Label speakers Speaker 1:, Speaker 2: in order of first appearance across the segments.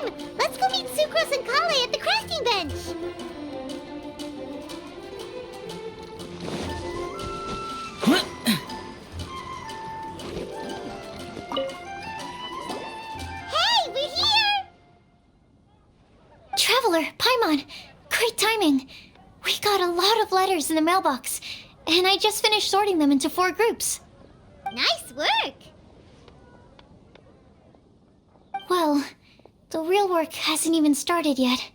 Speaker 1: time! Let's go meet Sucrose and Collei at the crafting bench! Hey, we're here!
Speaker 2: Traveler, Paimon, great timing. We got a lot of letters in the mailbox, and I just finished sorting them into 4 groups.
Speaker 1: Nice work!
Speaker 2: Well, the real work hasn't even started yet.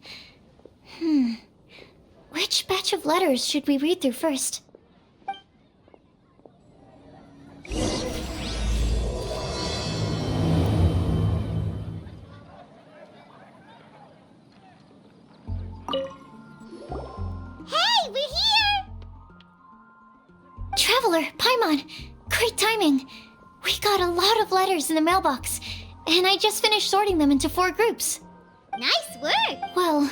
Speaker 2: Which batch of letters should we read through first?
Speaker 1: Hey, we're here!
Speaker 2: Traveler, Paimon, great timing. We got a lot of letters in the mailbox, and I just finished sorting them into 4 groups.
Speaker 1: Nice work!
Speaker 2: Well,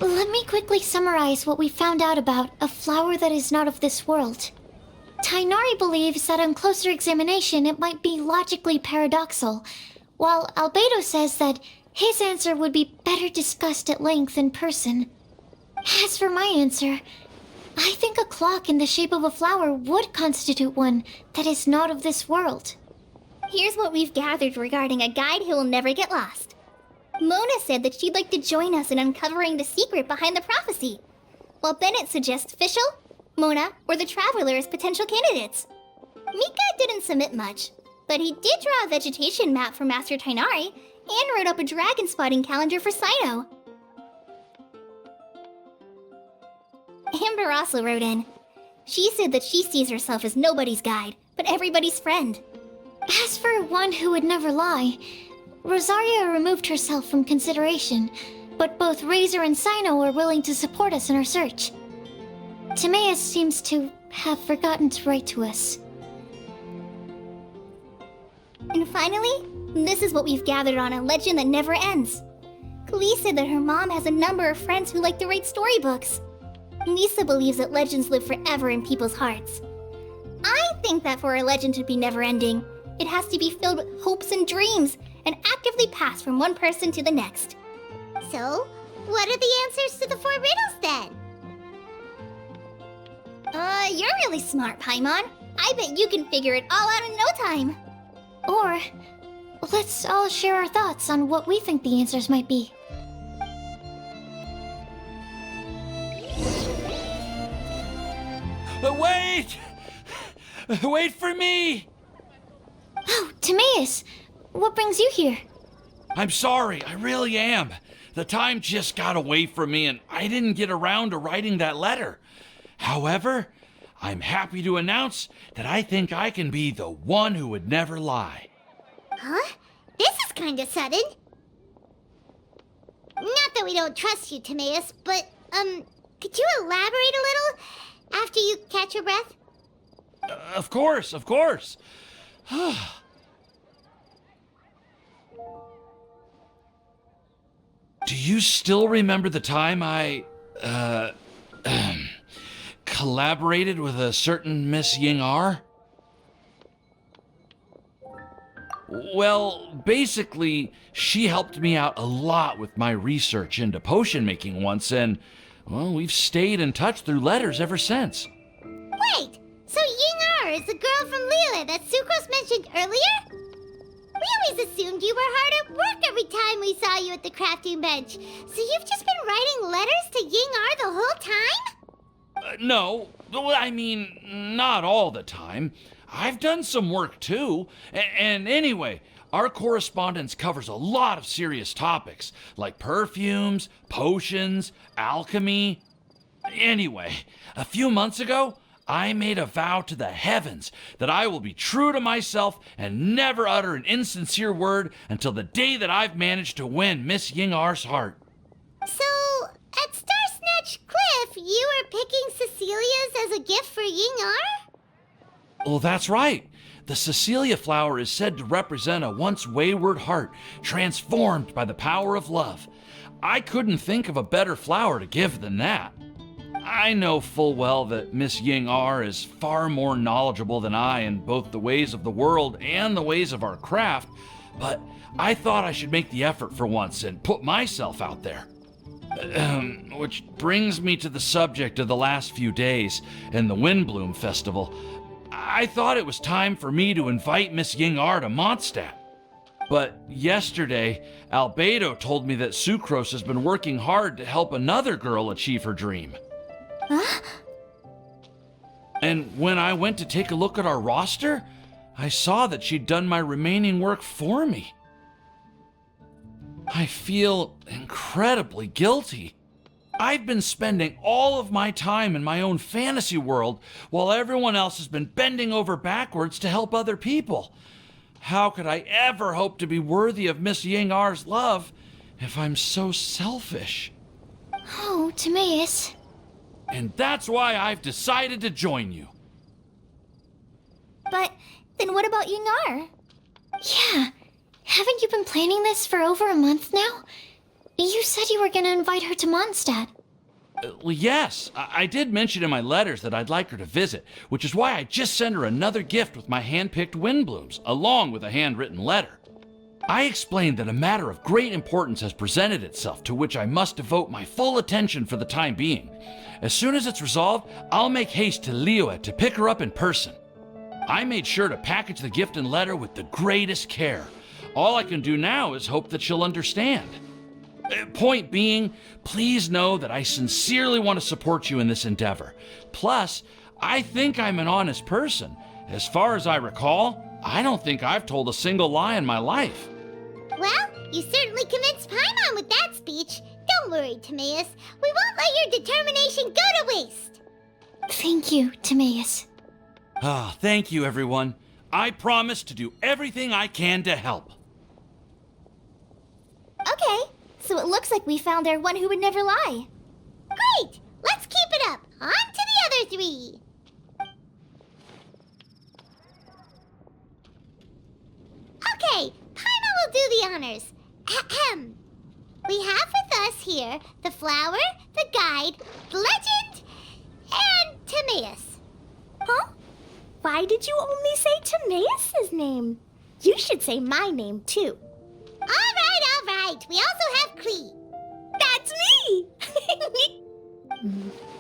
Speaker 2: Let me quickly summarize what we found out about a flower that is not of this world. Tainari believes that on closer examination it might be logically paradoxal, while Albedo says that his answer would be better discussed at length in person. As for my answer, I think a clock in the shape of a flower would constitute one that is not of this world.
Speaker 1: Here's what we've gathered regarding a guide who will never get lost. Mona said that she'd like to join us in uncovering the secret behind the prophecy, while Bennett suggests Fischl, Mona, or the Traveler as potential candidates. Mika didn't submit much, but he did draw a vegetation map for Master Tainari and wrote up a dragon spotting calendar for Sino. Amber also wrote in. She said that she sees herself as nobody's guide, but everybody's friend.
Speaker 2: As for one who would never lie, Rosaria removed herself from consideration, but both Razor and Sino are willing to support us in our search. Timaeus seems to have forgotten to write to us.
Speaker 1: And finally, this is what we've gathered on a legend that never ends. Klee said that her mom has a number of friends who like to write storybooks. Lisa believes that legends live forever in people's hearts. I think that for a legend to be never-ending, it has to be filled with hopes and dreams, and actively passed from one person to the next. So, what are the answers to the 4 riddles then? You're really smart, Paimon. I bet you can figure it all out in no time.
Speaker 2: Or, let's all share our thoughts on what we think the answers might be.
Speaker 3: Wait! Wait for me!
Speaker 2: Oh, Timaeus! What brings you here?
Speaker 3: I'm sorry, I really am. The time just got away from me and I didn't get around to writing that letter. However, I'm happy to announce that I think I can be the one who would never lie.
Speaker 1: Huh? This is kinda sudden. Not that we don't trust you, Timaeus, but, could you elaborate a little after you catch your breath?
Speaker 3: Of course, of course. Do you still remember the time I, collaborated with a certain Miss Ying-ar? Well, basically, she helped me out a lot with my research into potion making once, and, well, we've stayed in touch through letters ever since.
Speaker 1: Wait, so Ying-ar is the girl from Lila that Sucrose mentioned earlier? We always assumed you were hard at work every time we saw you at the crafting bench. So you've just been writing letters to Ying-ar the whole time?
Speaker 3: No, I mean, not all the time. I've done some work too. And anyway, our correspondence covers a lot of serious topics, like perfumes, potions, alchemy. Anyway, a few months ago, I made a vow to the heavens that I will be true to myself and never utter an insincere word until the day that I've managed to win Miss Ying-ar's heart.
Speaker 1: So, at Starsnatch Cliff, you were picking Cecilia's as a gift for Ying-ar?
Speaker 3: Well, that's right. The Cecilia flower is said to represent a once wayward heart transformed by the power of love. I couldn't think of a better flower to give than that. I know full well that Miss Ying-ar is far more knowledgeable than I in both the ways of the world and the ways of our craft, but I thought I should make the effort for once and put myself out there. Which brings me to the subject of the last few days and the Windblume Festival. I thought it was time for me to invite Miss Ying-ar to Mondstadt. But yesterday, Albedo told me that Sucrose has been working hard to help another girl achieve her dream.
Speaker 1: Huh?
Speaker 3: And when I went to take a look at our roster, I saw that she'd done my remaining work for me. I feel incredibly guilty. I've been spending all of my time in my own fantasy world while everyone else has been bending over backwards to help other people. How could I ever hope to be worthy of Miss Ying-ar's love if I'm so selfish?
Speaker 2: Oh, Timaeus.
Speaker 3: And that's why I've decided to join you.
Speaker 1: But then what about Ying-ar?
Speaker 2: Yeah, Haven't you been planning this for over a month now? You said you were gonna invite her to Mondstadt.
Speaker 3: Well, yes, I did mention in my letters that I'd like her to visit, which is why I just sent her another gift with my hand-picked Windblooms, along with a handwritten letter. I explained that a matter of great importance has presented itself to which I must devote my full attention for the time being. As soon as it's resolved, I'll make haste to Liyue to pick her up in person. I made sure to package the gift and letter with the greatest care. All I can do now is hope that she'll understand. Point being, please know that I sincerely want to support you in this endeavor. Plus, I think I'm an honest person. As far as I recall, I don't think I've told a single lie in my life.
Speaker 4: Well, you certainly convinced Paimon with that speech. Don't worry, Timaeus. We won't let your determination go to waste.
Speaker 2: Thank you, Timaeus.
Speaker 3: Ah, thank you, everyone. I promise to do everything I can to help.
Speaker 1: Okay, so it looks like we found our one who would never lie.
Speaker 4: Great! Let's keep it up. On to the other three. Okay, Paimon will do the honors. Ahem. We have with us here the flower, the guide, the legend, and Timaeus.
Speaker 1: Huh? Why did you only say Timaeus' name? You should say my name, too.
Speaker 4: All right. We also have Klee.
Speaker 1: That's me!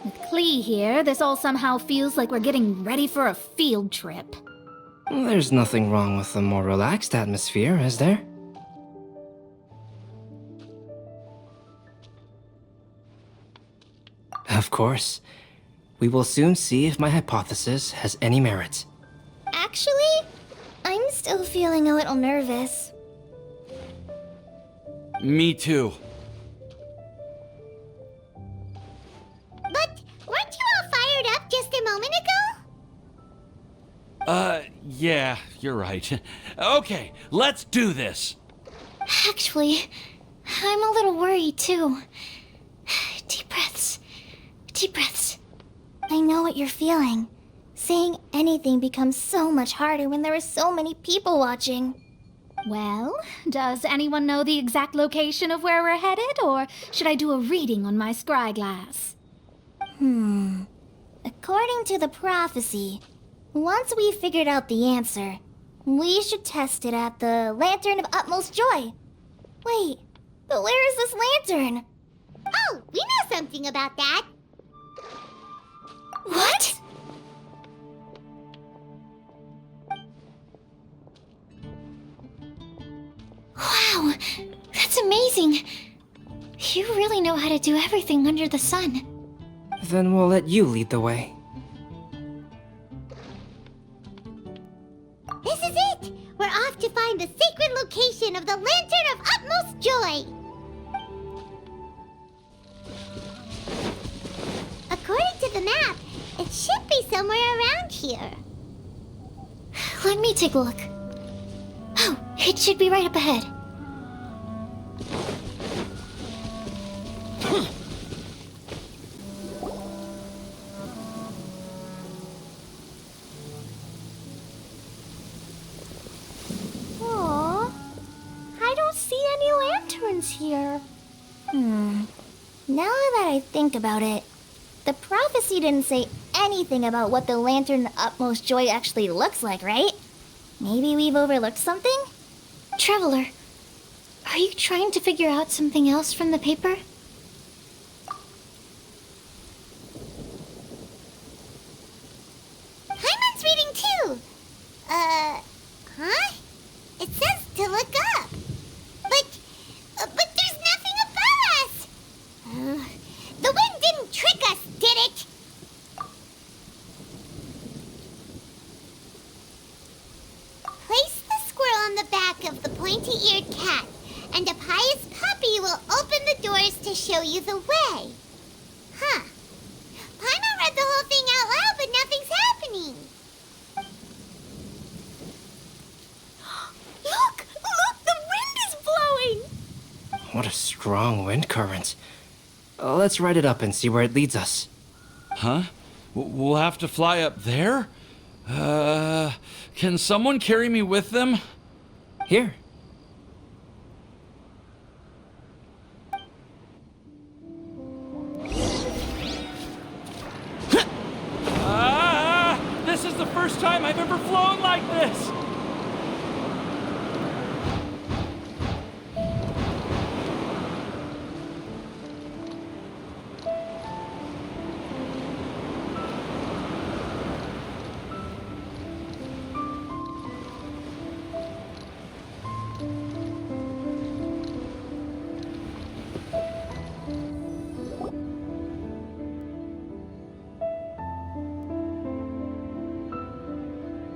Speaker 5: With Klee here, this all somehow feels like we're getting ready for a field trip.
Speaker 6: There's nothing wrong with a more relaxed atmosphere, is there? Of course. We will soon see if my hypothesis has any merit.
Speaker 1: Actually, I'm still feeling a little nervous.
Speaker 3: Me too.
Speaker 4: But weren't you all fired up just a moment ago?
Speaker 3: Yeah, you're right. Okay, let's do this.
Speaker 2: Actually, I'm a little worried too. Deep breaths. Deep breaths.
Speaker 1: I know what you're feeling. Saying anything becomes so much harder when there are so many people watching.
Speaker 5: Well, does anyone know the exact location of where we're headed, or should I do a reading on my scry glass?
Speaker 1: According to the prophecy, once we figured out the answer, we should test it at the Lantern of Utmost Joy. Wait, but where is this lantern?
Speaker 4: Oh, we know something about that.
Speaker 2: What? Wow, that's amazing. You really know how to do everything under the sun.
Speaker 6: Then we'll let you lead the way.
Speaker 4: This is it! We're off to find the sacred location of the Lantern of Utmost Joy! According to the map, it should be somewhere around here.
Speaker 2: Let me take a look. Oh, it should be right up ahead.
Speaker 1: Aww, I don't see any lanterns here. Now that I think about it, the prophecy didn't say anything about what the Lantern of Utmost Joy actually looks like, right? Maybe we've overlooked something?
Speaker 2: Traveler, are you trying to figure out something else from the paper?
Speaker 4: Paimon's reading too! Huh? It says to look up. But there's nothing above us! The wind didn't trick us, did it? Place the squirrel on the back of the pointy-eared cat, and a pious puppy will open the doors to show you the way. Huh. Paimon read the whole thing out loud, but nothing's happening.
Speaker 1: Look! The wind is blowing!
Speaker 6: What a strong wind current. Let's ride it up and see where it leads us.
Speaker 3: Huh? We'll have to fly up there? Can someone carry me with them?
Speaker 6: Here.
Speaker 3: I've ever flown like this!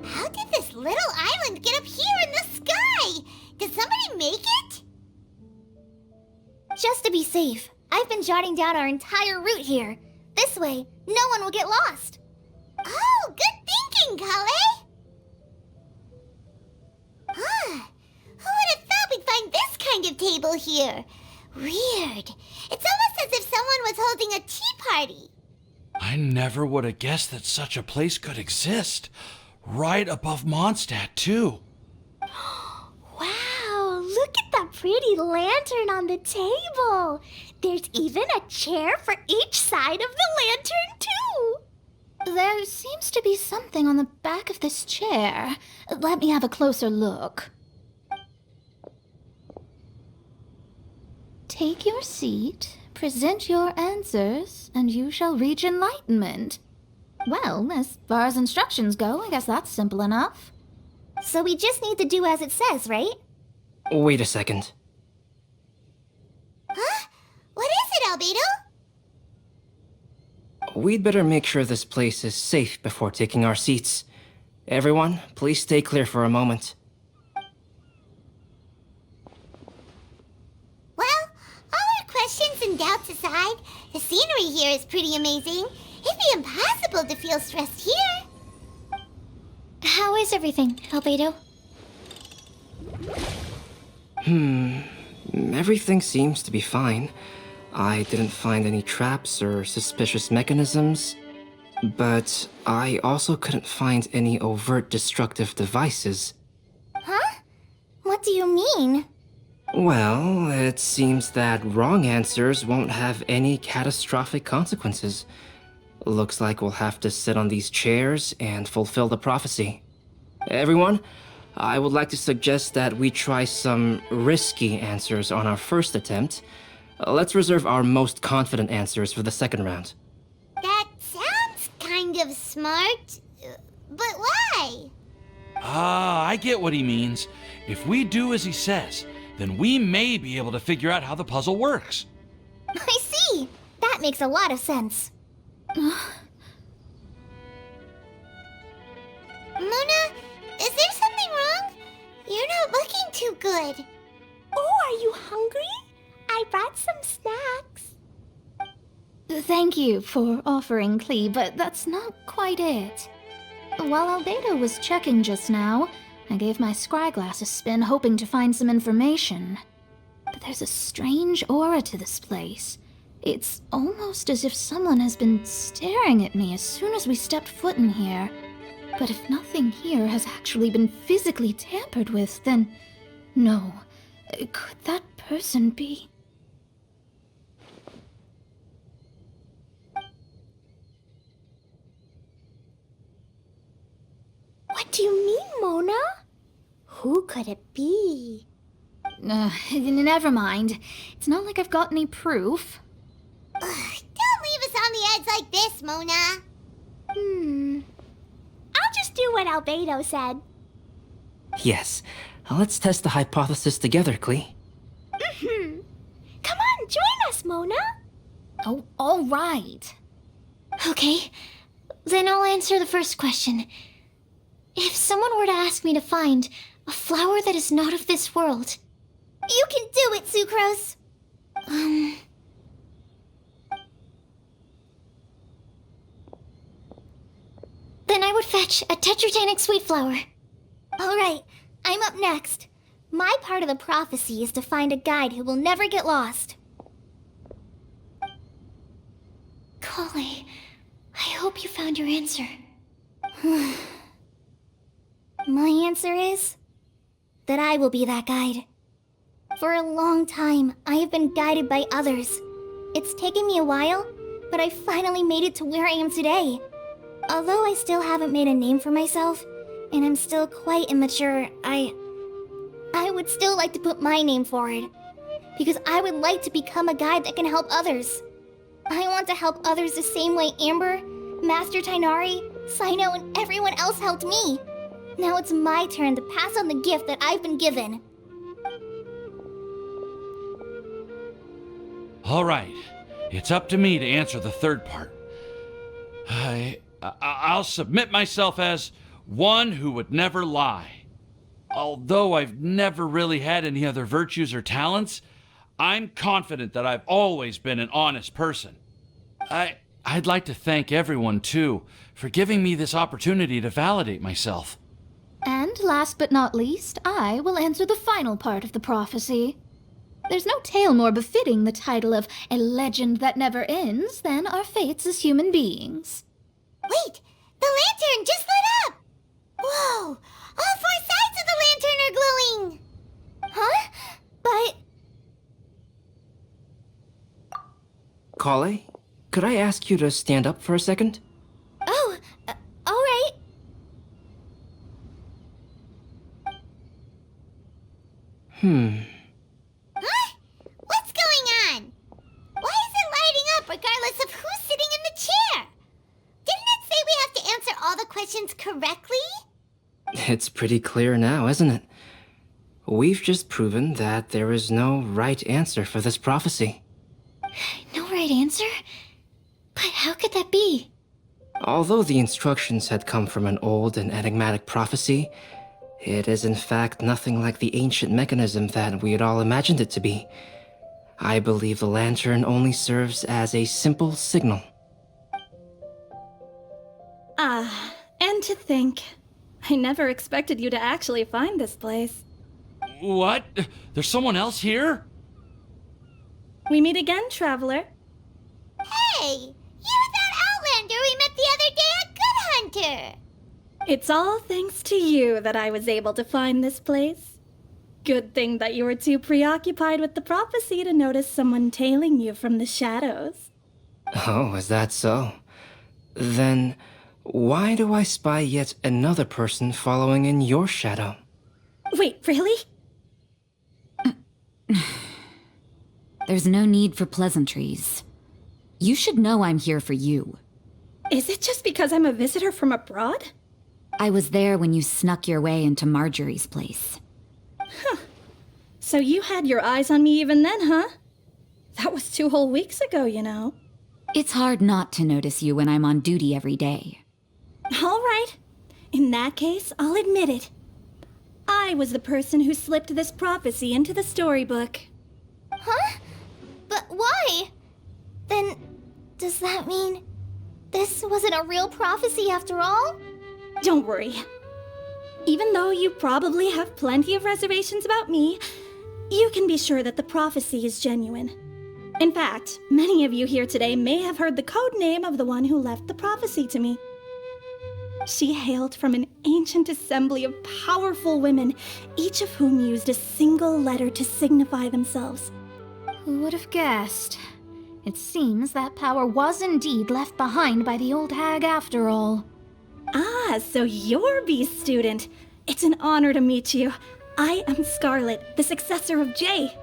Speaker 4: How did this little island get up here in the sky? Did somebody make it?
Speaker 1: Just to be safe, I've been jotting down our entire route here. This way, no one will get lost.
Speaker 4: Oh, good thinking, Collei! Huh. Who would have thought we'd find this kind of table here? Weird. It's almost as if someone was holding a tea party.
Speaker 3: I never would have guessed that such a place could exist. Right above Mondstadt, too.
Speaker 7: Wow, look at that pretty lantern on the table. There's even a chair for each side of the lantern, too.
Speaker 5: There seems to be something on the back of this chair. Let me have a closer look. Take your seat, present your answers, and you shall reach enlightenment. Well, as far as instructions go, I guess that's simple enough.
Speaker 1: So we just need to do as it says, right?
Speaker 6: Wait a second.
Speaker 4: Huh? What is it, Albedo?
Speaker 6: We'd better make sure this place is safe before taking our seats. Everyone, please stay clear for a moment.
Speaker 4: Well, all our questions and doubts aside, the scenery here is pretty amazing. It'd be impossible to feel stressed here.
Speaker 2: How is everything, Albedo?
Speaker 6: Everything seems to be fine. I didn't find any traps or suspicious mechanisms, but I also couldn't find any overt destructive devices.
Speaker 1: Huh? What do you mean?
Speaker 6: Well, it seems that wrong answers won't have any catastrophic consequences. Looks like we'll have to sit on these chairs and fulfill the prophecy. Everyone, I would like to suggest that we try some risky answers on our first attempt. Let's reserve our most confident answers for the second round.
Speaker 4: That sounds kind of smart, but why?
Speaker 3: Ah, I get what he means. If we do as he says, then we may be able to figure out how the puzzle works.
Speaker 1: I see! That makes a lot of sense.
Speaker 4: Mona, is there something wrong? You're not looking too good.
Speaker 7: Oh, are you hungry? I brought some snacks.
Speaker 5: Thank you for offering, Klee, but that's not quite it. While Albedo was checking just now, I gave my scryglass a spin hoping to find some information. But there's a strange aura to this place. It's almost as if someone has been staring at me as soon as we stepped foot in here. But if nothing here has actually been physically tampered with, then no. Could that person be?
Speaker 7: What do you mean, Mona? Who could it be?
Speaker 5: Never mind. It's not like I've got any proof.
Speaker 4: Don't leave us on the edge like this, Mona.
Speaker 7: I'll just do what Albedo said.
Speaker 6: Yes, let's test the hypothesis together, Klee.
Speaker 7: Come on, join us, Mona.
Speaker 5: Oh, all right.
Speaker 2: Okay, then I'll answer the first question. If someone were to ask me to find a flower that is not of this world,
Speaker 1: You can do it, Sucrose!
Speaker 2: then I would fetch a tetratanic sweet flower.
Speaker 1: Alright, I'm up next. My part of the prophecy is to find a guide who will never get lost.
Speaker 2: Collei, I hope you found your answer.
Speaker 1: My answer is that I will be that guide. For a long time, I have been guided by others. It's taken me a while, but I finally made it to where I am today. Although I still haven't made a name for myself, and I'm still quite immature, I would still like to put my name forward. Because I would like to become a guide that can help others. I want to help others the same way Amber, Master Tighnari, Cyno, and everyone else helped me. Now it's my turn to pass on the gift that I've been given.
Speaker 3: All right, it's up to me to answer the third part. I'll submit myself as one who would never lie. Although I've never really had any other virtues or talents, I'm confident that I've always been an honest person. I'd like to thank everyone, too, for giving me this opportunity to validate myself.
Speaker 5: And last but not least, I will answer the final part of the prophecy. There's no tale more befitting the title of a legend that never ends than our fates as human beings.
Speaker 4: Wait! The lantern just lit up! Whoa! All four sides of the lantern are glowing!
Speaker 1: Huh? But...
Speaker 6: Collei, could I ask you to stand up for a second?
Speaker 1: Oh, alright.
Speaker 4: Huh? What's going on? Why is it lighting up regardless of who's sitting in the chair? Didn't it say we have to answer all the questions correctly?
Speaker 6: It's pretty clear now, isn't it? We've just proven that there is no right answer for this prophecy.
Speaker 2: No right answer? But how could that be?
Speaker 6: Although the instructions had come from an old and enigmatic prophecy, it is in fact nothing like the ancient mechanism that we had all imagined it to be. I believe the lantern only serves as a simple signal.
Speaker 8: And to think, I never expected you to actually find this place.
Speaker 3: What? There's someone else here?
Speaker 8: We meet again, Traveler.
Speaker 4: Hey! You're that Outlander we met the other day at Good Hunter!
Speaker 8: It's all thanks to you that I was able to find this place. Good thing that you were too preoccupied with the prophecy to notice someone tailing you from the shadows.
Speaker 6: Oh, is that so? Then, why do I spy yet another person following in your shadow?
Speaker 8: Wait, really?
Speaker 9: There's no need for pleasantries. You should know I'm here for you.
Speaker 8: Is it just because I'm a visitor from abroad?
Speaker 9: I was there when you snuck your way into Marjorie's place.
Speaker 8: So you had your eyes on me even then, huh? That was 2 whole weeks ago, you know.
Speaker 9: It's hard not to notice you when I'm on duty every day.
Speaker 8: All right. In that case, I'll admit it. I was the person who slipped this prophecy into the storybook.
Speaker 1: Huh? But why? Then, does that mean this wasn't a real prophecy after all?
Speaker 8: Don't worry. Even though you probably have plenty of reservations about me, you can be sure that the prophecy is genuine. In fact, many of you here today may have heard the code name of the one who left the prophecy to me. She hailed from an ancient assembly of powerful women, each of whom used a single letter to signify themselves.
Speaker 5: Who would have guessed? It seems that power was indeed left behind by the old hag after all.
Speaker 8: Ah, so you're B's student. It's an honor to meet you. I am Scarlet, the successor of Jay.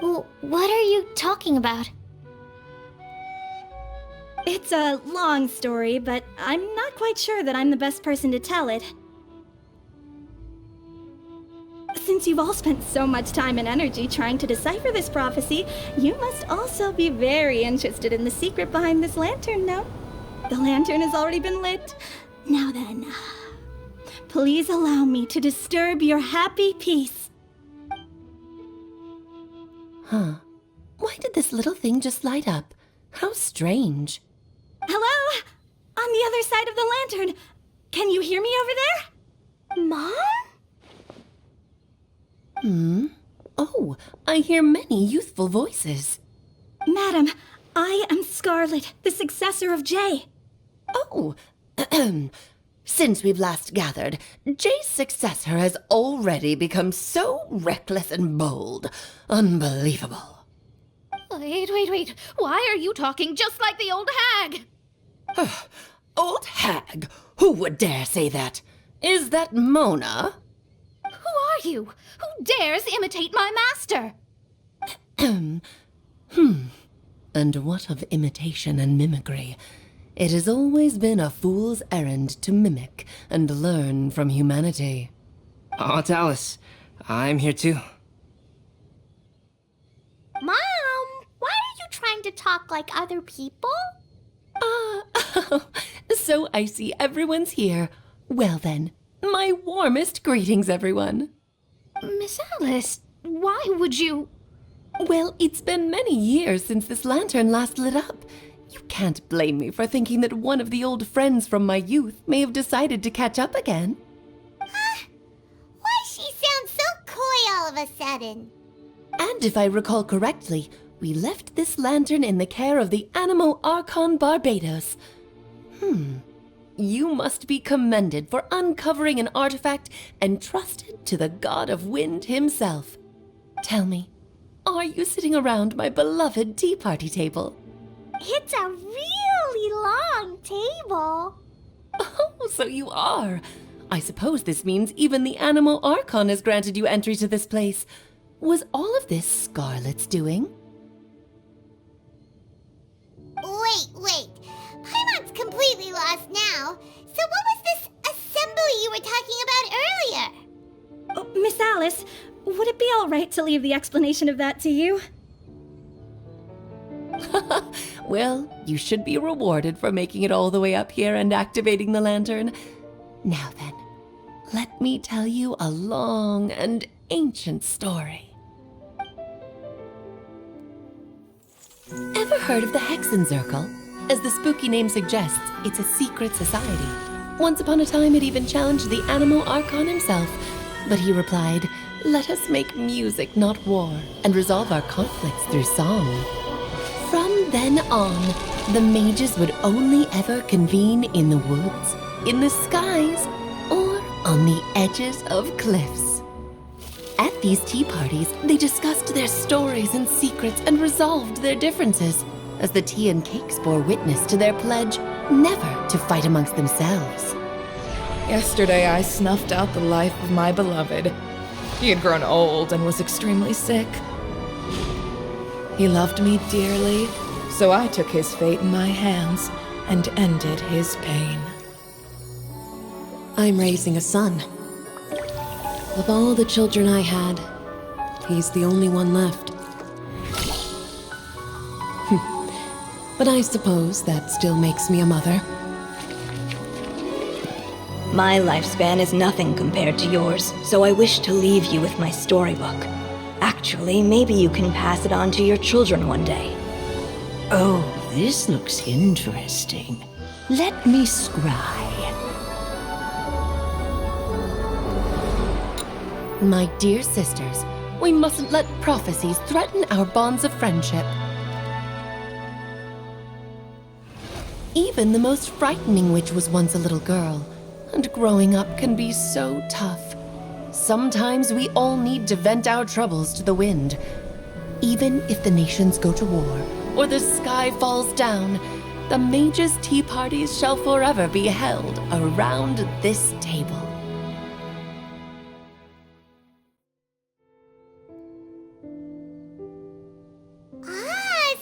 Speaker 2: Well, what are you talking about?
Speaker 8: It's a long story, but I'm not quite sure that I'm the best person to tell it. Since you've all spent so much time and energy trying to decipher this prophecy, you must also be very interested in the secret behind this lantern, no? The lantern has already been lit. Now then, please allow me to disturb your happy peace.
Speaker 10: Huh. Why did this little thing just light up? How strange.
Speaker 8: Hello? On the other side of the lantern. Can you hear me over there?
Speaker 7: Mom?
Speaker 10: Oh, I hear many youthful voices.
Speaker 8: Madam, I am Scarlet, the successor of Jay.
Speaker 10: Oh, since we've last gathered, Jay's successor has already become so reckless and bold. Unbelievable.
Speaker 5: Wait. Why are you talking just like the old hag?
Speaker 10: Old hag? Who would dare say that? Is that Mona?
Speaker 5: Who are you? Who dares imitate my master?
Speaker 10: And what of imitation and mimicry? It has always been a fool's errand to mimic and learn from humanity.
Speaker 6: Aw, Dallas. I'm here too.
Speaker 7: Mom, why are you trying to talk like other people?
Speaker 10: So I see everyone's here. Well then, my warmest greetings, everyone.
Speaker 5: Miss Alice, why would you...
Speaker 10: Well, it's been many years since this lantern last lit up. You can't blame me for thinking that one of the old friends from my youth may have decided to catch up again.
Speaker 4: Why she sounds so coy all of a sudden?
Speaker 10: And if I recall correctly, we left this lantern in the care of the Animo Archon Barbados. You must be commended for uncovering an artifact entrusted to the god of wind himself. Tell me, are you sitting around my beloved tea party table?
Speaker 7: It's a really long table.
Speaker 10: Oh, so you are. I suppose this means even the Animo Archon has granted you entry to this place. Was all of this Scarlet's doing?
Speaker 4: Wait. Paimon's completely lost now. So what was this assembly you were talking about earlier?
Speaker 8: Oh, Miss Alice, would it be all right to leave the explanation of that to you?
Speaker 10: Well, you should be rewarded for making it all the way up here and activating the lantern. Now then, let me tell you a long and ancient story. Ever heard of the Hexenzirkel? As the spooky name suggests, it's a secret society. Once upon a time, it even challenged the Animo Archon himself. But he replied, "Let us make music, not war, and resolve our conflicts through song." From then on, the mages would only ever convene in the woods, in the skies, or on the edges of cliffs. At these tea parties, they discussed their stories and secrets and resolved their differences, as the tea and cakes bore witness to their pledge never to fight amongst themselves.
Speaker 11: Yesterday I snuffed out the life of my beloved. He had grown old and was extremely sick. He loved me dearly, so I took his fate in my hands and ended his pain.
Speaker 10: I'm raising a son. Of all the children I had, he's the only one left. But I suppose that still makes me a mother.
Speaker 12: My lifespan is nothing compared to yours, so I wish to leave you with my storybook. Actually, maybe you can pass it on to your children one day.
Speaker 13: Oh, this looks interesting. Let me scry.
Speaker 10: My dear sisters, we mustn't let prophecies threaten our bonds of friendship. Even the most frightening witch was once a little girl, and growing up can be so tough. Sometimes we all need to vent our troubles to the wind. Even if the nations go to war, or the sky falls down, the mages' tea parties shall forever be held around this table.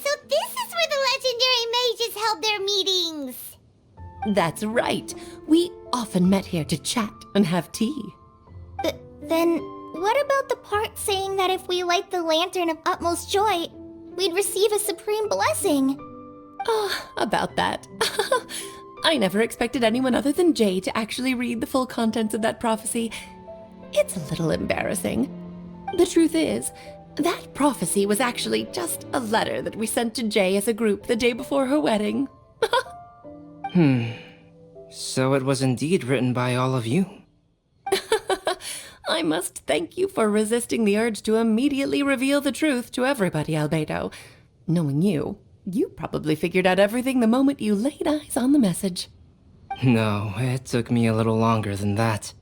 Speaker 4: So this is where the legendary mages held their meetings.
Speaker 10: That's right. We often met here to chat and have tea.
Speaker 1: Then, what about the part saying that if we light the lantern of utmost joy, we'd receive a supreme blessing?
Speaker 10: About that. I never expected anyone other than Jay to actually read the full contents of that prophecy. It's a little embarrassing. The truth is, that prophecy was actually just a letter that we sent to Jay as a group the day before her wedding.
Speaker 6: So it was indeed written by all of you.
Speaker 10: I must thank you for resisting the urge to immediately reveal the truth to everybody, Albedo. Knowing you, you probably figured out everything the moment you laid eyes on the message.
Speaker 6: No, it took me a little longer than that.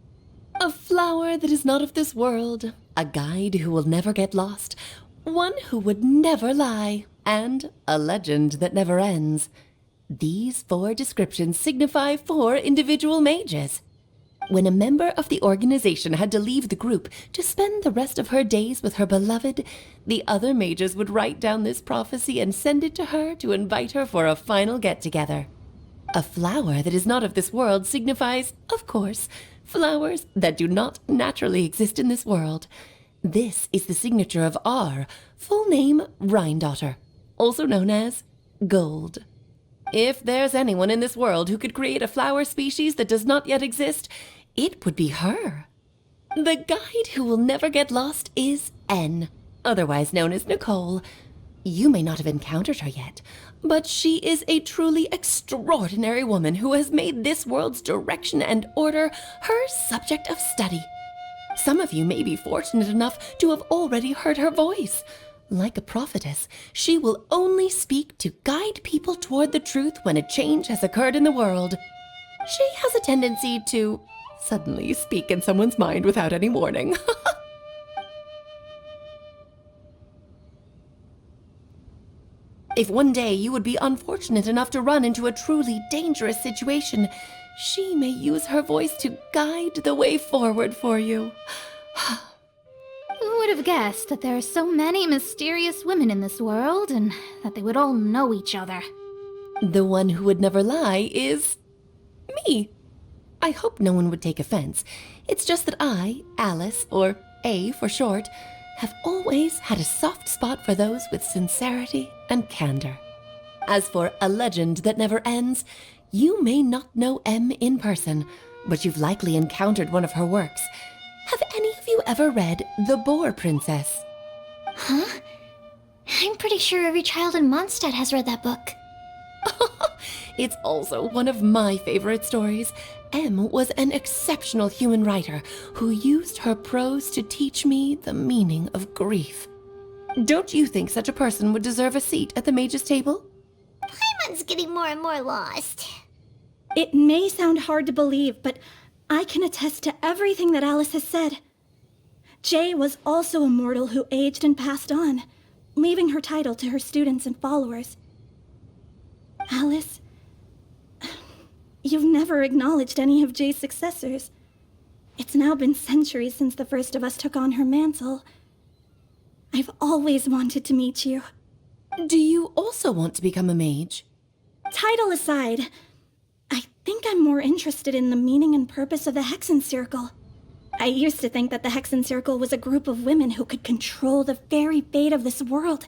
Speaker 10: A flower that is not of this world, a guide who will never get lost, one who would never lie, and a legend that never ends. These 4 descriptions signify 4 individual mages. When a member of the organization had to leave the group to spend the rest of her days with her beloved, the other mages would write down this prophecy and send it to her to invite her for a final get-together. A flower that is not of this world signifies, of course, flowers that do not naturally exist in this world. This is the signature of our full name, Rhine-daughter, also known as Gold. If there's anyone in this world who could create a flower species that does not yet exist, it would be her. The guide who will never get lost is N, otherwise known as Nicole. You may not have encountered her yet, but she is a truly extraordinary woman who has made this world's direction and order her subject of study. Some of you may be fortunate enough to have already heard her voice. Like a prophetess, she will only speak to guide people toward the truth when a change has occurred in the world. She has a tendency to suddenly speak in someone's mind without any warning. If one day you would be unfortunate enough to run into a truly dangerous situation, she may use her voice to guide the way forward for you.
Speaker 5: Who would have guessed that there are so many mysterious women in this world, and that they would all know each other?
Speaker 10: The one who would never lie is me. I hope no one would take offense. It's just that I, Alice, or A for short, have always had a soft spot for those with sincerity and candor. As for a legend that never ends, you may not know M in person, but you've likely encountered one of her works. Have any of you ever read The Boar Princess?
Speaker 2: Huh? I'm pretty sure every child in Mondstadt has read that book.
Speaker 10: It's also one of my favorite stories. M was an exceptional human writer who used her prose to teach me the meaning of grief. Don't you think such a person would deserve a seat at the mage's table?
Speaker 4: Paimon's getting more and more lost.
Speaker 8: It may sound hard to believe, but I can attest to everything that Alice has said. Jay was also a mortal who aged and passed on, leaving her title to her students and followers. Alice, you've never acknowledged any of Jay's successors. It's now been centuries since the first of us took on her mantle. I've always wanted to meet you.
Speaker 10: Do you also want to become a mage?
Speaker 8: Title aside, I think I'm more interested in the meaning and purpose of the Hexen Circle. I used to think that the Hexen Circle was a group of women who could control the very fate of this world.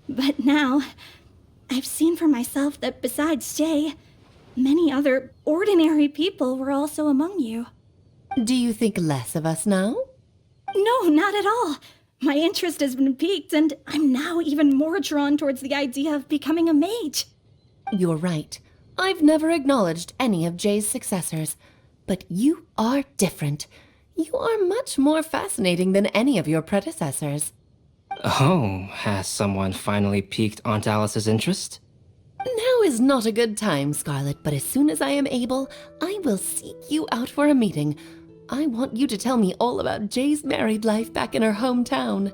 Speaker 8: But now, I've seen for myself that besides Jay, many other ordinary people were also among you.
Speaker 10: Do you think less of us now?
Speaker 8: No, not at all. My interest has been piqued, and I'm now even more drawn towards the idea of becoming a mage.
Speaker 10: You're right. I've never acknowledged any of Jay's successors, but you are different. You are much more fascinating than any of your predecessors.
Speaker 6: Oh, has someone finally piqued Aunt Alice's interest?
Speaker 10: Now is not a good time, Scarlet, but as soon as I am able, I will seek you out for a meeting. I want you to tell me all about Jay's married life back in her hometown.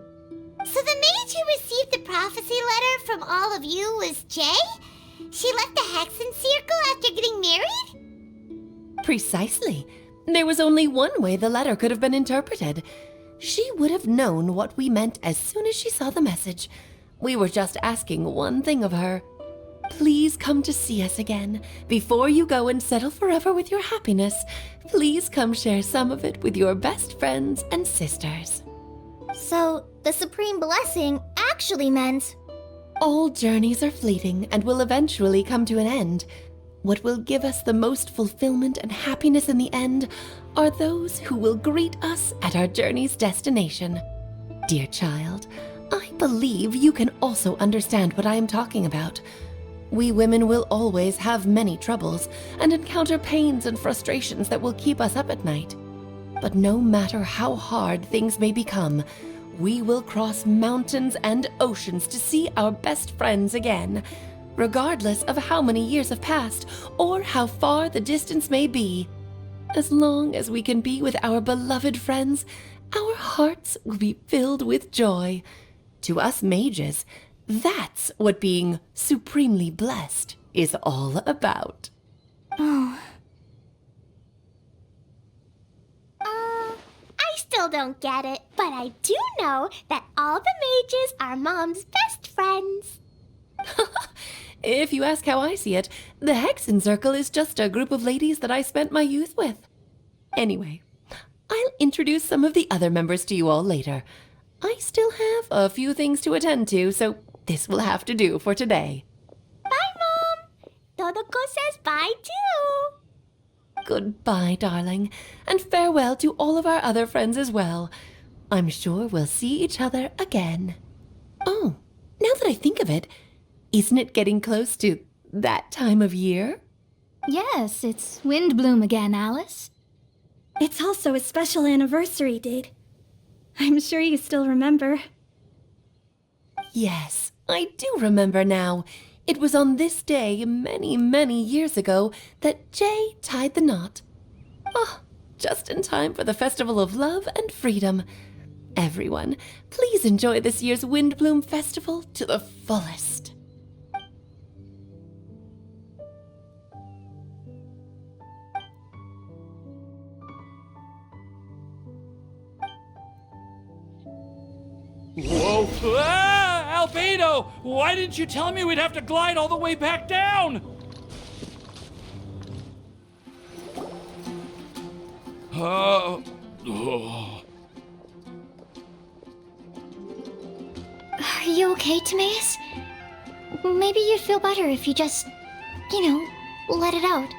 Speaker 4: So the mage who received the prophecy letter from all of you was Jay? She left the Hexen Circle after getting married?
Speaker 10: Precisely. There was only one way the letter could have been interpreted. She would have known what we meant as soon as she saw the message. We were just asking one thing of her. Please come to see us again. Before you go and settle forever with your happiness, please come share some of it with your best friends and sisters.
Speaker 1: So, the Supreme Blessing actually meant...
Speaker 10: All journeys are fleeting and will eventually come to an end. What will give us the most fulfillment and happiness in the end are those who will greet us at our journey's destination. Dear child, I believe you can also understand what I am talking about. We women will always have many troubles and encounter pains and frustrations that will keep us up at night. But no matter how hard things may become, we will cross mountains and oceans to see our best friends again, regardless of how many years have passed or how far the distance may be. As long as we can be with our beloved friends, our hearts will be filled with joy. To us mages, that's what being supremely blessed is all about.
Speaker 1: Oh.
Speaker 7: don't get it, but I do know that all the mages are Mom's best friends.
Speaker 10: If you ask how I see it, the Hexen Circle is just a group of ladies that I spent my youth with. Anyway, I'll introduce some of the other members to you all later. I still have a few things to attend to, so this will have to do for today.
Speaker 7: Bye, Mom! Todoko says bye, too!
Speaker 10: Goodbye, darling, and farewell to all of our other friends as well. I'm sure we'll see each other again. Oh, now that I think of it, isn't it getting close to that time of year?
Speaker 5: Yes, it's Windblume again, Alice.
Speaker 8: It's also a special anniversary date. I'm sure you still remember.
Speaker 10: Yes, I do remember now. It was on this day, many, many years ago, that Jay tied the knot. Oh, just in time for the Festival of Love and Freedom. Everyone, please enjoy this year's Windblume Festival to the fullest.
Speaker 3: Whoa! Ah, Albedo! Why didn't you tell me we'd have to glide all the way back down? Oh.
Speaker 2: Are you okay, Timaeus? Maybe you'd feel better if you just, let it out.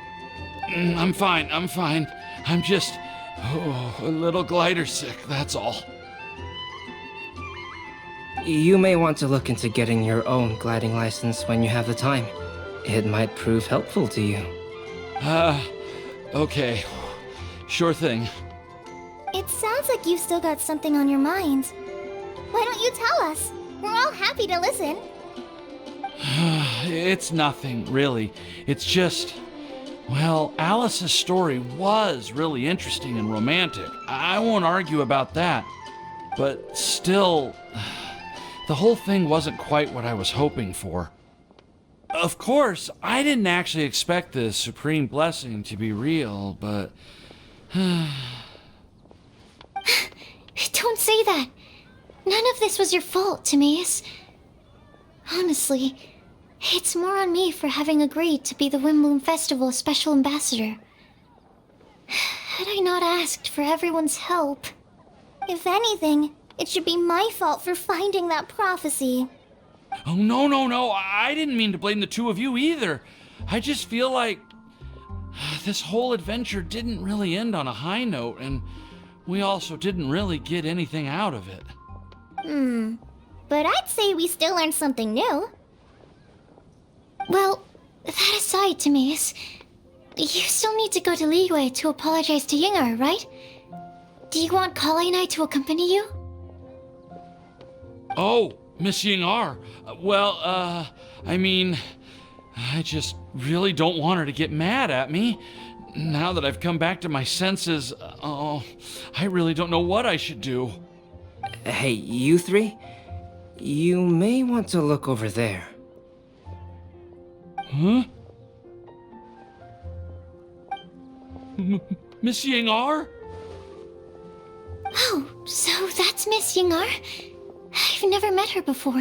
Speaker 3: I'm fine. I'm just a little glider sick, that's all.
Speaker 6: You may want to look into getting your own gliding license when you have the time. It might prove helpful to you.
Speaker 3: Okay. Sure thing.
Speaker 1: It sounds like you've still got something on your mind. Why don't you tell us? We're all happy to listen.
Speaker 3: It's nothing, really. It's just... Well, Alice's story was really interesting and romantic. I won't argue about that. But still... The whole thing wasn't quite what I was hoping for. Of course, I didn't actually expect the Supreme Blessing to be real, but...
Speaker 2: Don't say that. None of this was your fault, Timaeus. Honestly, it's more on me for having agreed to be the Windblume Festival Special Ambassador. Had I not asked for everyone's help...
Speaker 1: If anything, it should be my fault for finding that prophecy.
Speaker 3: Oh, no. I didn't mean to blame the two of you either. I just feel like this whole adventure didn't really end on a high note, and we also didn't really get anything out of it.
Speaker 1: But I'd say we still learned something new.
Speaker 2: Well, that aside, Timaeus, you still need to go to Liyue to apologize to Yinger, right? Do you want Collei and I to accompany you?
Speaker 3: Oh, Miss Yingar. I mean, I just really don't want her to get mad at me. Now that I've come back to my senses, I really don't know what I should do.
Speaker 6: Hey, you three? You may want to look over there.
Speaker 3: Huh? Miss Yingar?
Speaker 2: Oh, so that's Miss Yinger? I've never met her before.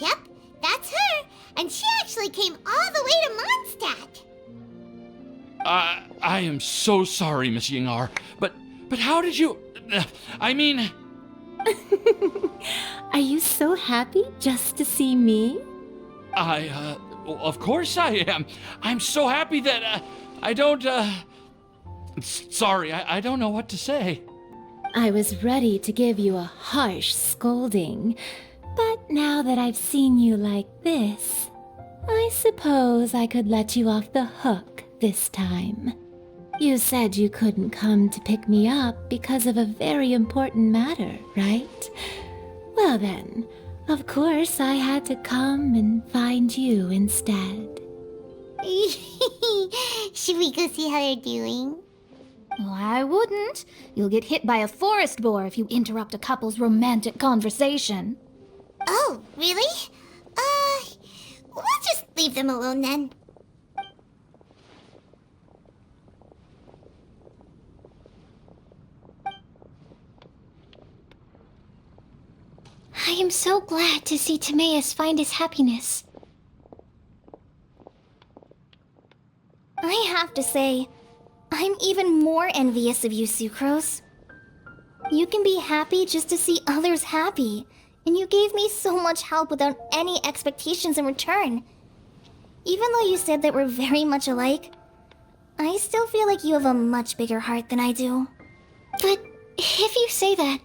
Speaker 4: Yep, that's her. And she actually came all the way to Mondstadt.
Speaker 3: I am so sorry, Miss Yingar. But how did you... I mean...
Speaker 14: Are you so happy just to see me?
Speaker 3: Of course I am. I'm so happy that, I don't, Sorry, I don't know what to say.
Speaker 14: I was ready to give you a harsh scolding, but now that I've seen you like this, I suppose I could let you off the hook this time. You said you couldn't come to pick me up because of a very important matter, right? Well then, of course I had to come and find you instead.
Speaker 4: Should we go see how they're doing?
Speaker 5: Oh, I wouldn't. You'll get hit by a forest boar if you interrupt a couple's romantic conversation.
Speaker 4: Oh, really? We'll just leave them alone then.
Speaker 2: so glad to see Timaeus find his happiness.
Speaker 1: I have to say, I'm even more envious of you, Sucrose. You can be happy just to see others happy, and you gave me so much help without any expectations in return. Even though you said that we're very much alike, I still feel like you have a much bigger heart than I do.
Speaker 2: But if you say that,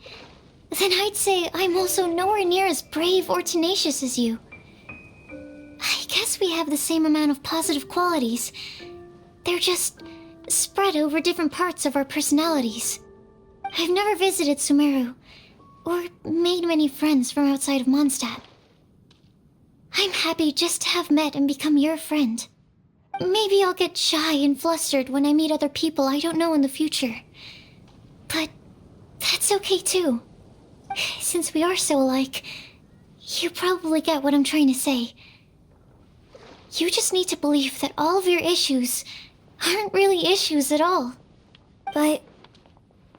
Speaker 2: then I'd say I'm also nowhere near as brave or tenacious as you. I guess we have the same amount of positive qualities. They're just spread over different parts of our personalities. I've never visited Sumeru, or made many friends from outside of Mondstadt. I'm happy just to have met and become your friend. Maybe I'll get shy and flustered when I meet other people I don't know in the future. But that's okay too. Since we are so alike, you probably get what I'm trying to say. You just need to believe that all of your issues aren't really issues at all.
Speaker 1: But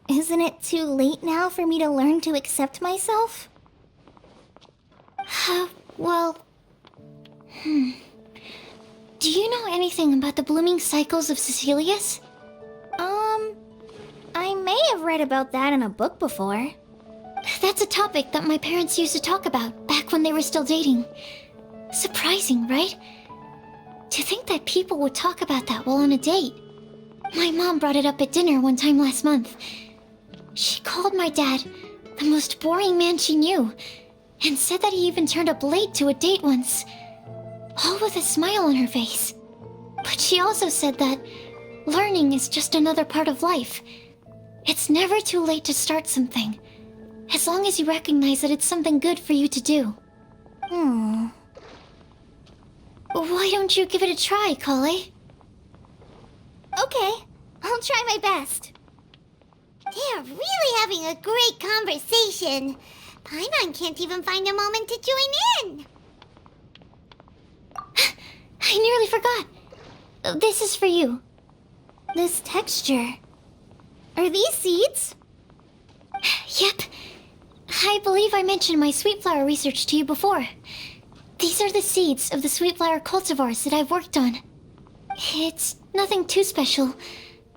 Speaker 1: isn't it too late now for me to learn to accept myself?
Speaker 2: Well... Do you know anything about the blooming cycles of Cecilius?
Speaker 1: I may have read about that in a book before.
Speaker 2: That's a topic that my parents used to talk about back when they were still dating. Surprising, right? To think that people would talk about that while on a date. My mom brought it up at dinner one time last month. She called my dad the most boring man she knew, and said that he even turned up late to a date once, all with a smile on her face. But she also said that learning is just another part of life. It's never too late to start something, as long as you recognize that it's something good for you to do. Why don't you give it a try, Collei?
Speaker 1: Okay, I'll try my best.
Speaker 4: They're really having a great conversation. Paimon can't even find a moment to join in.
Speaker 2: I nearly forgot. This is for you.
Speaker 1: This texture. Are these seeds?
Speaker 2: Yep. I believe I mentioned my sweet flower research to you before. These are the seeds of the sweet flower cultivars that I've worked on. It's nothing too special,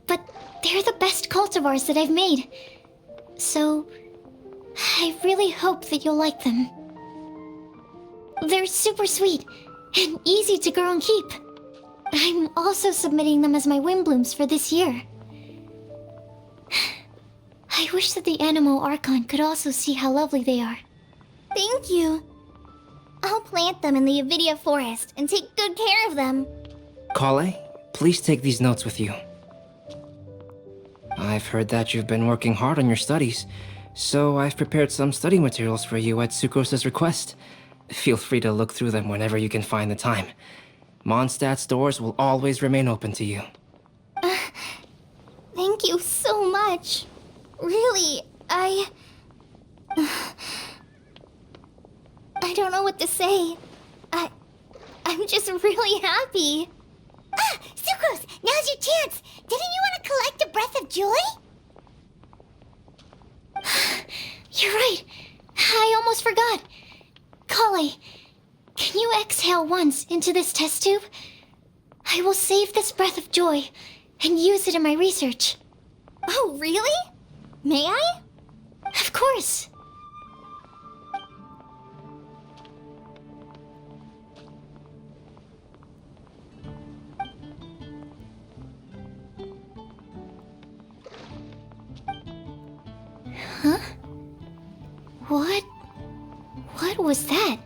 Speaker 2: but they're the best cultivars that I've made. So, I really hope that you'll like them. They're super sweet and easy to grow and keep. I'm also submitting them as my Windblooms for this year. I wish that the Anemo Archon could also see how lovely they are.
Speaker 1: Thank you. I'll plant them in the Avidia forest and take good care of them.
Speaker 6: Collei, please take these notes with you. I've heard that you've been working hard on your studies, so I've prepared some study materials for you at Sucrose's request. Feel free to look through them whenever you can find the time. Mondstadt's doors will always remain open to you.
Speaker 1: Thank you so much. Really, I don't know what to say. I'm just really happy.
Speaker 4: Sucrose, now's your chance. Didn't you want to collect a breath of joy?
Speaker 2: You're right. I almost forgot. Collei, can you exhale once into this test tube? I will save this breath of joy and use it in my research.
Speaker 1: Oh, really? May I?
Speaker 2: Of course. Huh? What was that?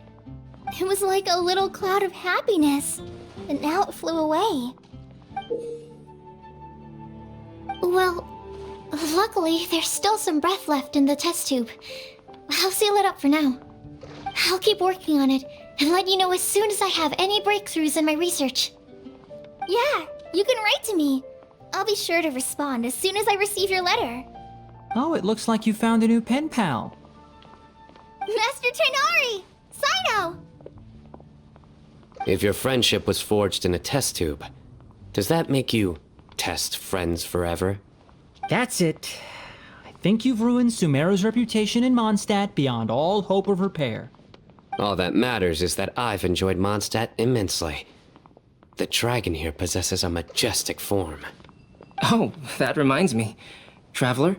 Speaker 1: It was like a little cloud of happiness, and now it flew away.
Speaker 2: Well, luckily there's still some breath left in the test tube. I'll seal it up for now. I'll keep working on it and let you know as soon as I have any breakthroughs in my research.
Speaker 1: Yeah, you can write to me. I'll be sure to respond as soon as I receive your letter.
Speaker 15: Oh, it looks like you found a new pen pal.
Speaker 1: Master Tighnari! Cyno!
Speaker 16: If your friendship was forged in a test tube, does that make you test friends forever?
Speaker 15: That's it. I think you've ruined Sumeru's reputation in Mondstadt beyond all hope of repair.
Speaker 16: All that matters is that I've enjoyed Mondstadt immensely. The dragon here possesses a majestic form.
Speaker 6: Oh, that reminds me. Traveler,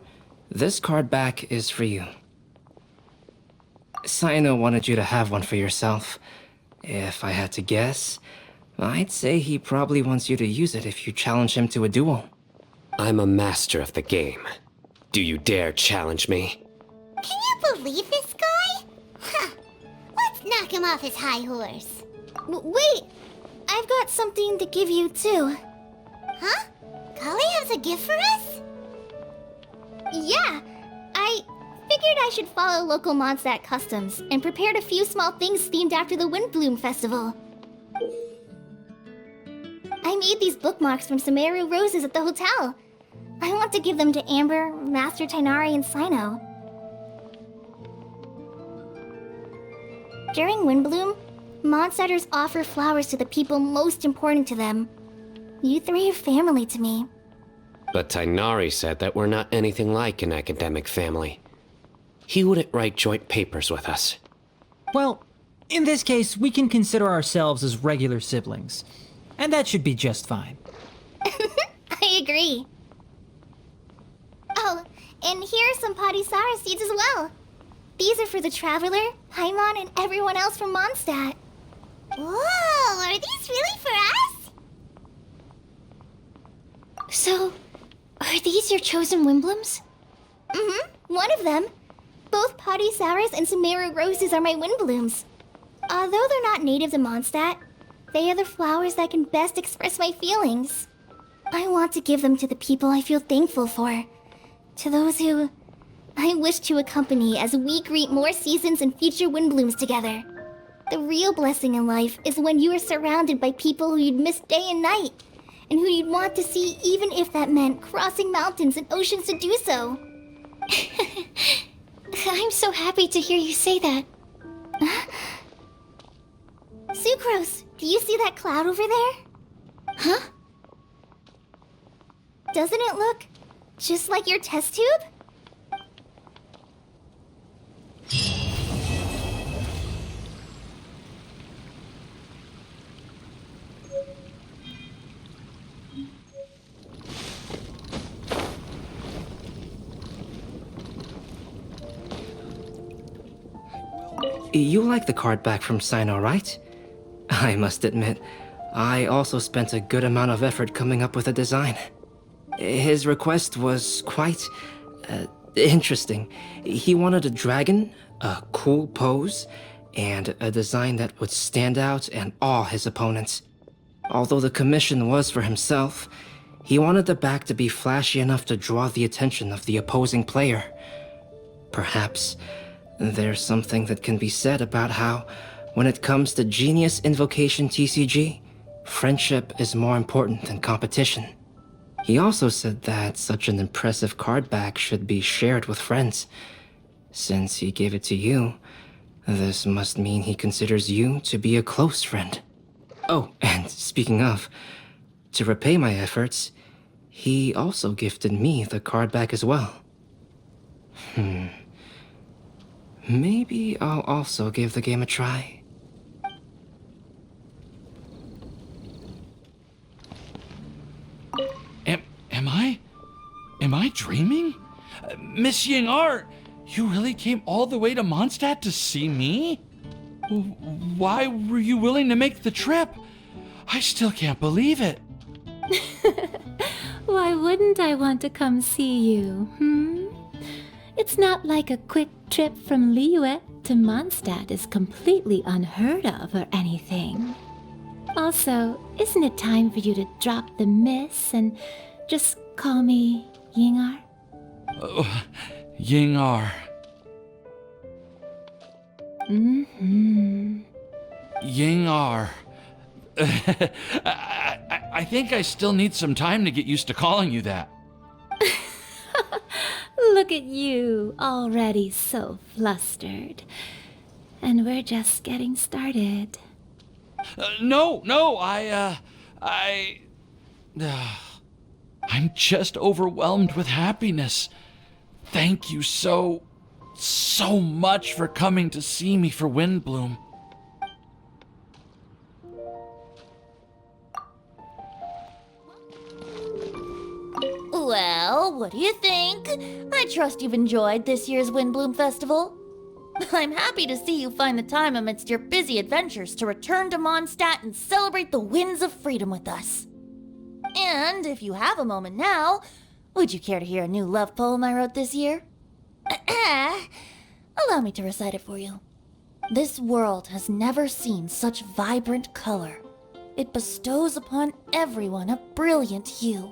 Speaker 6: this card back is for you. Sino wanted you to have one for yourself. If I had to guess, I'd say he probably wants you to use it if you challenge him to a duel.
Speaker 16: I'm a master of the game. Do you dare challenge me?
Speaker 4: Can you believe this guy? Huh. Let's knock him off his high horse.
Speaker 1: Wait! I've got something to give you, too.
Speaker 4: Huh? Collei has a gift for us?
Speaker 1: Yeah! I figured I should follow local Mondstadt customs and prepared a few small things themed after the Windblume festival. I made these bookmarks from Sumeru roses at the hotel. I want to give them to Amber, Master Tighnari, and Sino. During Windblume, Mondstadters offer flowers to the people most important to them. You three are family to me.
Speaker 16: But Tighnari said that we're not anything like an academic family. He wouldn't write joint papers with us.
Speaker 15: Well, in this case, we can consider ourselves as regular siblings. And that should be just fine.
Speaker 1: I agree. Oh, and here are some Padisara seeds as well. These are for the Traveler, Paimon, and everyone else from Mondstadt.
Speaker 4: Whoa, are these really for us?
Speaker 2: So, are these your chosen Windblooms?
Speaker 1: Mm-hmm, one of them. Both Padisaras and Sumeru roses are my Windblooms. Although they're not native to Mondstadt, they are the flowers that can best express my feelings. I want to give them to the people I feel thankful for. To those who I wish to accompany as we greet more seasons and future Windblooms together. The real blessing in life is when you are surrounded by people who you'd miss day and night, and who you'd want to see even if that meant crossing mountains and oceans to do so.
Speaker 2: I'm so happy to hear you say that.
Speaker 1: Sucrose, do you see that cloud over there?
Speaker 2: Huh?
Speaker 1: Doesn't it look just like your test tube?
Speaker 6: You like the card back from Sino, right? I must admit, I also spent a good amount of effort coming up with a design. His request was quite interesting. He wanted a dragon, a cool pose, and a design that would stand out and awe his opponents. Although the commission was for himself, he wanted the back to be flashy enough to draw the attention of the opposing player. Perhaps there's something that can be said about how, when it comes to Genius Invocation TCG, friendship is more important than competition. He also said that such an impressive card back should be shared with friends. Since he gave it to you, this must mean he considers you to be a close friend. Oh, and speaking of, to repay my efforts, he also gifted me the card back as well. Maybe I'll also give the game a try.
Speaker 3: Am I dreaming? Miss Ying-ar, you really came all the way to Mondstadt to see me? Why were you willing to make the trip? I still can't believe it.
Speaker 14: Why wouldn't I want to come see you, It's not like a quick trip from Liyue to Mondstadt is completely unheard of or anything. Also, isn't it time for you to drop the miss and just call me Ying-ar?
Speaker 3: Ying-ar. Ying-ar. I think I still need some time to get used to calling you that.
Speaker 14: Look at you, already so flustered. And we're just getting started.
Speaker 3: No, I'm just overwhelmed with happiness. Thank you so much for coming to see me for Windblume.
Speaker 17: what do you think? I trust you've enjoyed this year's Windblume Festival. I'm happy to see you find the time amidst your busy adventures to return to Mondstadt and celebrate the winds of freedom with us. And if you have a moment now, would you care to hear a new love poem I wrote this year? Allow me to recite it for you. This world has never seen such vibrant color. It bestows upon everyone a brilliant hue,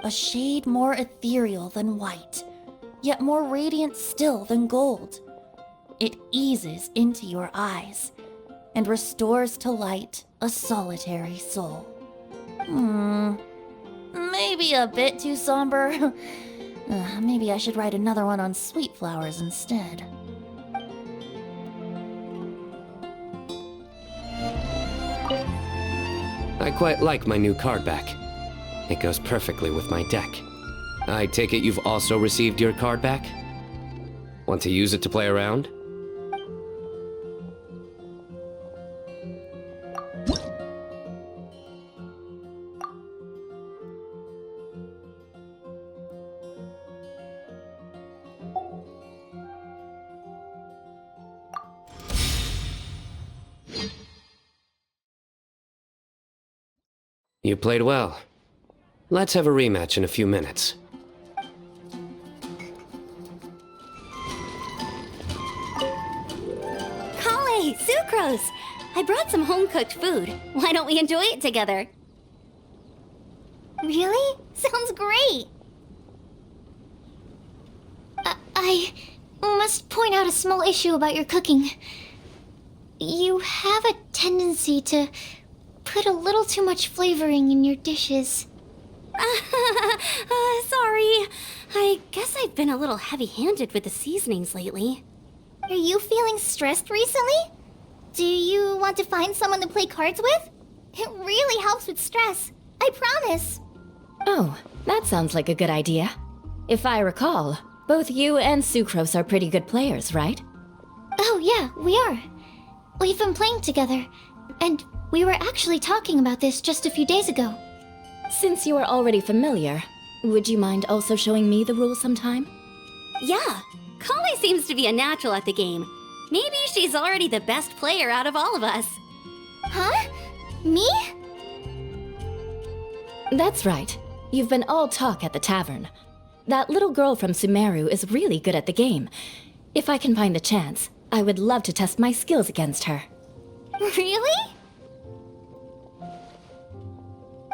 Speaker 17: a shade more ethereal than white, yet more radiant still than gold. It eases into your eyes and restores to light a solitary soul. Maybe a bit too somber. Maybe I should write another one on sweet flowers instead.
Speaker 16: I quite like my new card back. It goes perfectly with my deck. I take it you've also received your card back? Want to use it to play around? You played well. Let's have a rematch in a few minutes.
Speaker 18: Collei, Sucrose! I brought some home-cooked food. Why don't we enjoy it together?
Speaker 1: Really? Sounds great!
Speaker 2: I must point out a small issue about your cooking. You have a tendency to put a little too much flavoring in your dishes.
Speaker 18: Sorry. I guess I've been a little heavy-handed with the seasonings lately.
Speaker 1: Are you feeling stressed recently? Do you want to find someone to play cards with? It really helps with stress. I promise.
Speaker 14: Oh, that sounds like a good idea. If I recall, both you and Sucrose are pretty good players, right?
Speaker 2: Oh yeah, we are. We've been playing together, and we were actually talking about this just a few days ago.
Speaker 14: Since you are already familiar, would you mind also showing me the rules sometime?
Speaker 18: Yeah, Collei seems to be a natural at the game. Maybe she's already the best player out of all of us.
Speaker 1: Huh? Me?
Speaker 14: That's right. You've been all talk at the tavern. That little girl from Sumeru is really good at the game. If I can find the chance, I would love to test my skills against her.
Speaker 1: Really?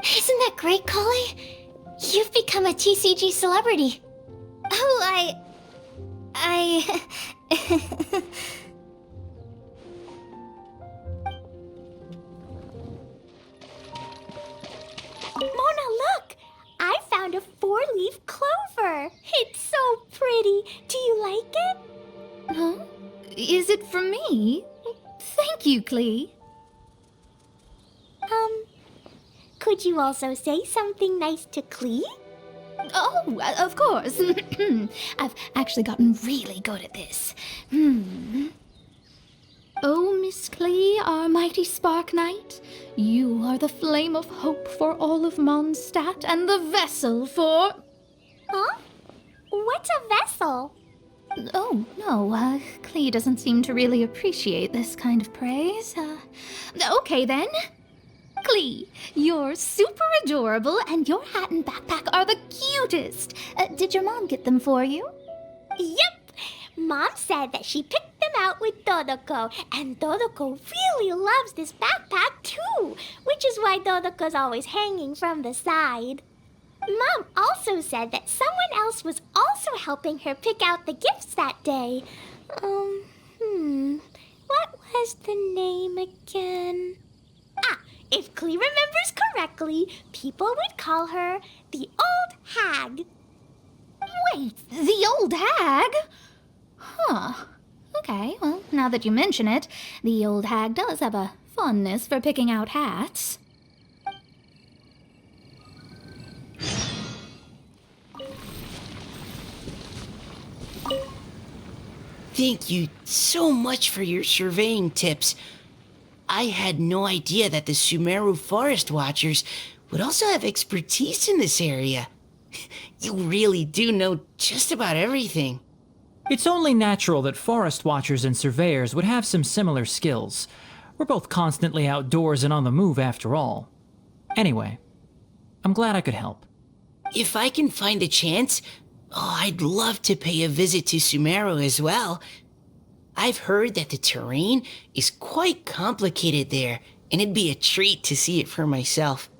Speaker 2: Isn't that great, Collei? You've become a TCG celebrity.
Speaker 1: Oh,
Speaker 7: Mona, look! I found a 4-leaf clover. It's so pretty. Do you like it?
Speaker 5: Huh? Is it for me? Thank you, Klee.
Speaker 7: Could you also say something nice to Klee?
Speaker 5: Oh, of course. I've actually gotten really good at this. Oh, Miss Klee, our mighty Spark Knight, you are the flame of hope for all of Mondstadt and the vessel for...
Speaker 7: Huh? What's a vessel?
Speaker 5: Oh, no, Klee doesn't seem to really appreciate this kind of praise. Okay then. Klee, you're super adorable, and your hat and backpack are the cutest. Did your mom get them for you?
Speaker 7: Yep! Mom said that she picked them out with Dodoko, and Dodoko really loves this backpack too, which is why Dodoko's always hanging from the side. Mom also said that someone else was also helping her pick out the gifts that day. What was the name again? If Klee remembers correctly, people would call her the Old Hag.
Speaker 5: Wait, the Old Hag? Huh. Okay, well, now that you mention it, the Old Hag does have a fondness for picking out hats.
Speaker 19: Thank you so much for your surveying tips. I had no idea that the Sumeru Forest Watchers would also have expertise in this area. You really do know just about everything.
Speaker 15: It's only natural that forest watchers and surveyors would have some similar skills. We're both constantly outdoors and on the move after all. Anyway, I'm glad I could help.
Speaker 19: If I can find a chance, I'd love to pay a visit to Sumeru as well. I've heard that the terrain is quite complicated there, and it'd be a treat to see it for myself.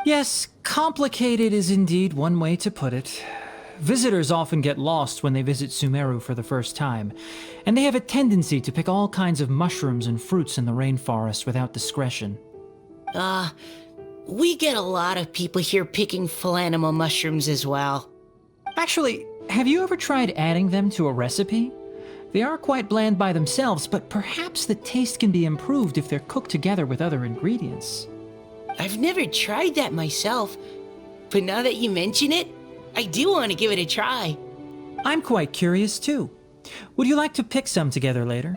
Speaker 15: Yes, complicated is indeed one way to put it. Visitors often get lost when they visit Sumeru for the first time, and they have a tendency to pick all kinds of mushrooms and fruits in the rainforest without discretion.
Speaker 19: We get a lot of people here picking philanimal mushrooms as well.
Speaker 15: Actually, have you ever tried adding them to a recipe? They are quite bland by themselves, but perhaps the taste can be improved if they're cooked together with other ingredients.
Speaker 19: I've never tried that myself, but now that you mention it, I do want to give it a try.
Speaker 15: I'm quite curious too. Would you like to pick some together later?